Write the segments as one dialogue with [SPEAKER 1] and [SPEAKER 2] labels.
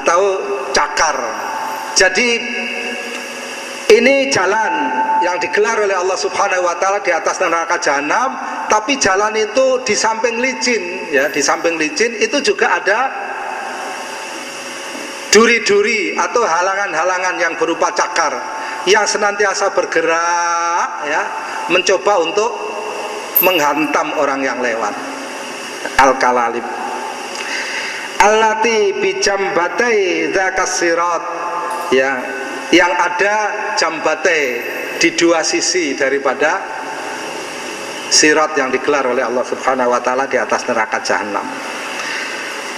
[SPEAKER 1] atau cakar. Jadi ini jalan yang digelar oleh Allah Subhanahu wa taala di atas neraka jahanam, tapi jalan itu di samping licin ya, di samping licin itu juga ada duri-duri atau halangan-halangan yang berupa cakar yang senantiasa bergerak ya, mencoba untuk menghantam orang yang lewat. Al-kalalib allati bijambatai dzakas sirat ya, yang ada jambatai di dua sisi daripada sirat yang digelar oleh Allah Subhanahu wa taala di atas neraka jahanam.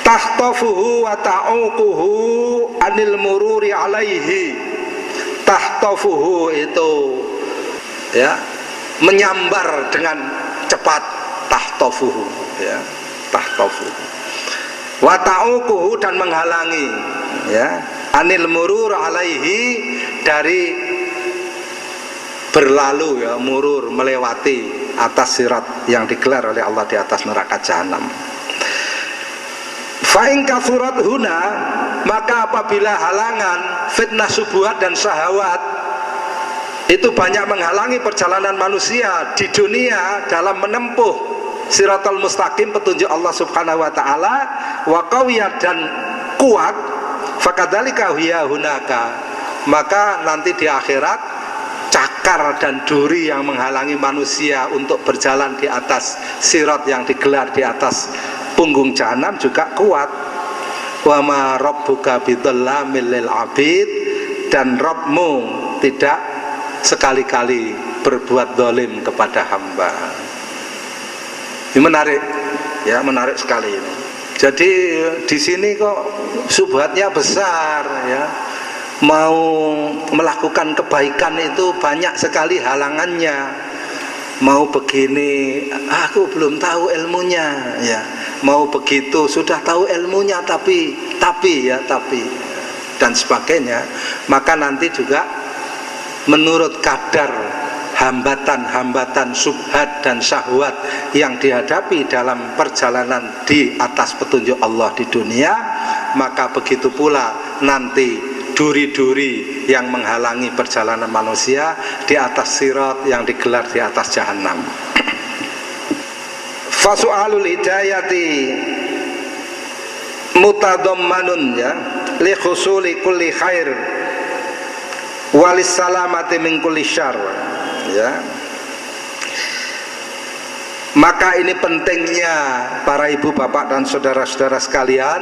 [SPEAKER 1] Tahtafuhu wa ta'uquhu anil mururi alaihi. Tahtafuhu itu ya, menyambar dengan cepat. Tahtafuhu ya, tahtafuhu wa ta'uquhu, dan menghalangi ya, anil murur alaihi, dari berlalu ya, murur, melewati atas sirat yang digelar oleh Allah di atas neraka jahanam. Fa'in kathurat huna, maka apabila halangan fitnah subuhat dan syahwat itu banyak menghalangi perjalanan manusia di dunia dalam menempuh siratal mustaqim, petunjuk Allah Subhanahu wa taala, wa qawiyat, dan kuat, fakadzalika hiya hunaka, maka nanti di akhirat cakar dan duri yang menghalangi manusia untuk berjalan di atas sirat yang digelar di atas punggung jahanam juga kuat. Wa ma rabbuka bidzalamil lil abid, dan Rabbmu tidak sekali-kali berbuat zalim kepada hamba. Ini menarik ya, menarik sekali ini. Jadi di sini kok subhatnya besar ya. Mau melakukan kebaikan itu banyak sekali halangannya. Mau begini, aku belum tahu ilmunya ya. Mau begitu, sudah tahu ilmunya tapi dan sebagainya. Maka nanti juga menurut kadar hambatan-hambatan subhat dan syahwat yang dihadapi dalam perjalanan di atas petunjuk Allah di dunia, maka begitu pula nanti duri-duri yang menghalangi perjalanan manusia di atas sirat yang digelar di atas jahanam. Fasu'alul hidayati mutadammanun ya, li khusuli kulli khair walis salamati min kulli syarr ya. Maka ini pentingnya para ibu bapak dan saudara-saudara sekalian,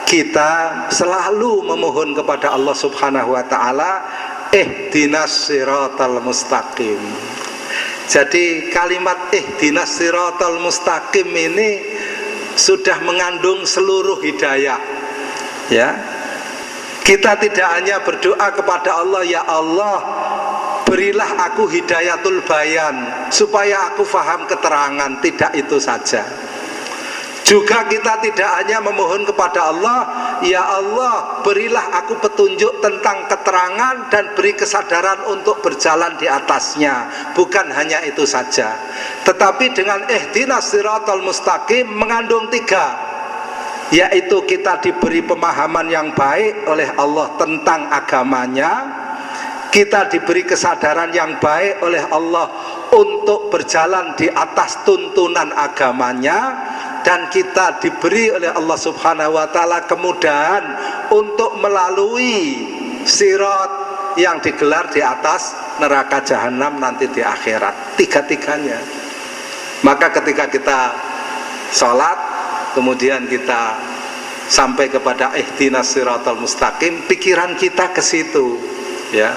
[SPEAKER 1] kita selalu memohon kepada Allah Subhanahu wa taala, ihdinas siratal mustaqim. Jadi kalimat ihdinas siratal mustaqim ini sudah mengandung seluruh hidayah ya. Kita tidak hanya berdoa kepada Allah, ya Allah berilah aku hidayatul bayan supaya aku faham keterangan, tidak itu saja. Juga kita tidak hanya memohon kepada Allah, ya Allah berilah aku petunjuk tentang keterangan dan beri kesadaran untuk berjalan di atasnya. Bukan hanya itu saja, tetapi dengan ihdinas siratal mustaqim mengandung tiga, yaitu kita diberi pemahaman yang baik oleh Allah tentang agamanya, kita diberi kesadaran yang baik oleh Allah untuk berjalan di atas tuntunan agamanya, dan kita diberi oleh Allah Subhanahu wa taala kemudahan untuk melalui sirat yang digelar di atas neraka jahanam nanti di akhirat. Tiga-tiganya. Maka ketika kita sholat, kemudian kita sampai kepada ihdinas siratal mustaqim, pikiran kita ke situ ya,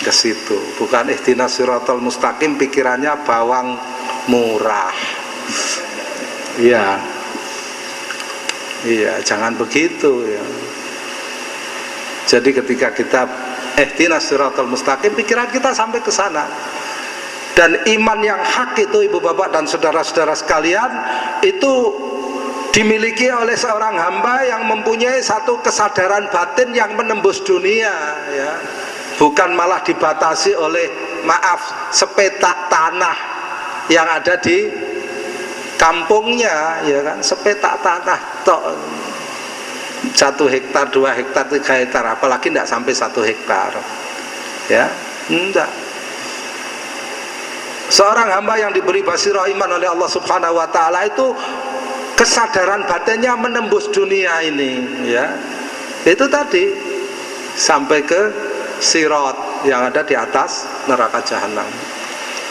[SPEAKER 1] ke situ. Bukan ihdinas siratal mustaqim pikirannya bawang murah. Iya, iya, jangan begitu ya. Jadi ketika kita ihdinas siratal mustaqim, pikiran kita sampai ke sana. Dan iman yang hak itu ibu bapak dan saudara-saudara sekalian, itu dimiliki oleh seorang hamba yang mempunyai satu kesadaran batin yang menembus dunia ya. Bukan malah dibatasi oleh sepetak tanah yang ada di kampungnya ya kan, sepetak tanah tok. 1 hektar, 2 hektar, 3 hektar, apalagi tidak sampai 1 hektar. Ya, enggak. Seorang hamba yang diberi basirah iman oleh Allah Subhanahu wa taala itu kesadaran batinnya menembus dunia ini, ya. Itu tadi sampai ke Sirat yang ada di atas neraka jahanam.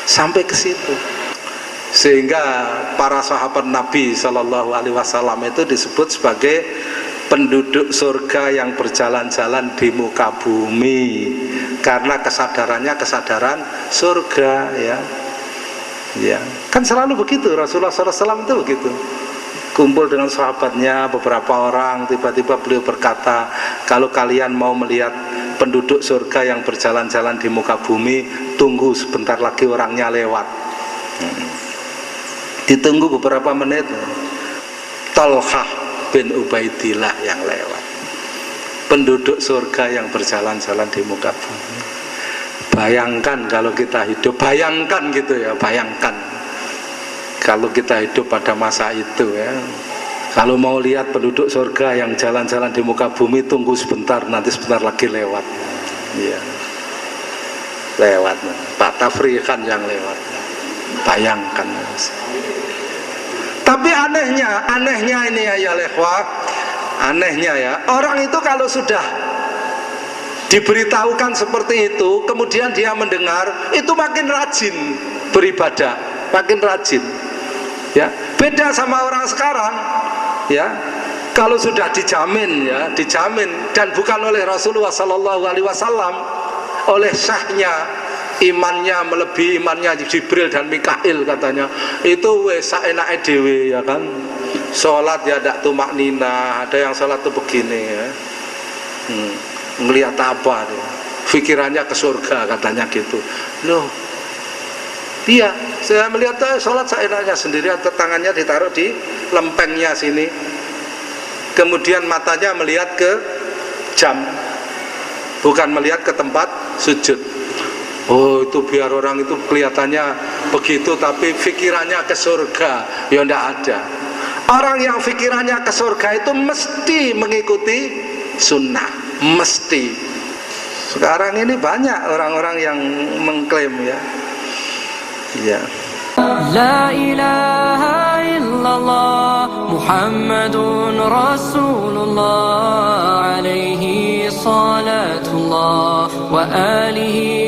[SPEAKER 1] Sampai ke situ. Sehingga para sahabat Nabi Shallallahu alaihi wasallam itu disebut sebagai penduduk surga yang berjalan-jalan di muka bumi, karena kesadarannya kesadaran surga, ya. Ya, kan selalu begitu. Rasulullah SAW itu begitu. Kumpul dengan sahabatnya beberapa orang, tiba-tiba beliau berkata, kalau kalian mau melihat penduduk surga yang berjalan-jalan di muka bumi, tunggu sebentar lagi orangnya lewat. Ditunggu beberapa menit, Talhah bin Ubaidillah yang lewat, penduduk surga yang berjalan-jalan di muka bumi. Bayangkan kalau kita hidup, bayangkan gitu ya, bayangkan kalau kita hidup pada masa itu, ya. Kalau mau lihat penduduk surga yang jalan-jalan di muka bumi, tunggu sebentar, nanti sebentar lagi lewat. Iya, lewat, Pak Tafrikan yang lewat. Bayangkan. Tapi anehnya ini ya ikhwah, anehnya ya, orang itu kalau sudah diberitahukan seperti itu, kemudian dia mendengar, itu makin rajin beribadah, makin rajin, ya. Beda sama orang sekarang, ya. Kalau sudah dijamin, ya, dijamin, dan bukan oleh Rasulullah Sallallahu Alaihi Wasallam, oleh syahnya, imannya melebihi imannya Jibril dan Mikail katanya, itu wes saenake dhewe, ya kan. Sholat ya ndak tumak nina, ada yang sholat tuh begini, ya. Ngelihat apa dia? Pikirannya ke surga katanya gitu. Loh, iya, saya melihat sholat seenaknya sendiri, atau tangannya ditaruh di lempengnya sini, kemudian matanya melihat ke jam, bukan melihat ke tempat sujud. Oh, itu biar orang itu kelihatannya begitu, tapi pikirannya ke surga, ya ndak ada. Orang yang pikirannya ke surga itu mesti mengikuti sunnah, mesti. Sekarang ini banyak orang-orang yang mengklaim, ya. Ya. La ilaha illallah Muhammadun Rasulullah alaihi salatullah wa alihi